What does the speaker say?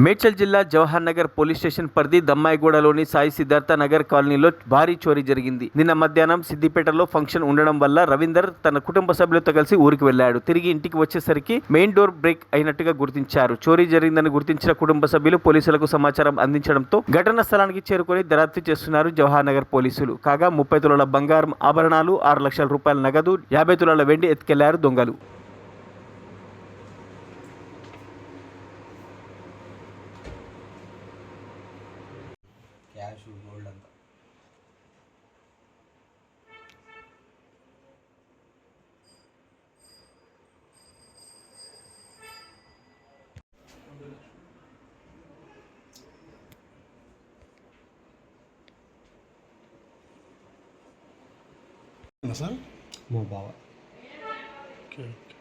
మేడ్చల్ జిల్లా Jawahar Nagar police station పరిధి దమ్మాయిగూడలోని సాయి సిద్ధార్థ నగర్ కాలనీలో భారీ చోరీ జరిగింది. నిన్న మధ్యాహ్నం సిద్దిపేటలో ఫంక్షన్ ఉండడం వల్ల రవీందర్ తన కుటుంబ సభ్యులతో కలిసి ఊరికి వెళ్లాడు. తిరిగి ఇంటికి వచ్చేసరికి మెయిన్ డోర్ బ్రేక్ అయినట్టుగా గుర్తించారు. చోరీ జరిగిందని గుర్తించిన కుటుంబ సభ్యులు పోలీసులకు సమాచారం అందించడంతో ఘటనా స్థలానికి చేరుకొని దర్యాప్తు చేస్తున్నారు జవహర్ నగర్ పోలీసులు. కాగా 30 తులాల బంగారం ఆభరణాలు, 6 లక్షల రూపాయల నగదు, 50 తులాల వెండి ఎత్తుకెళ్లారు దొంగలు. క్యాష్ గోల్డ్ అంతా సార్ మా బావ. Okay okay.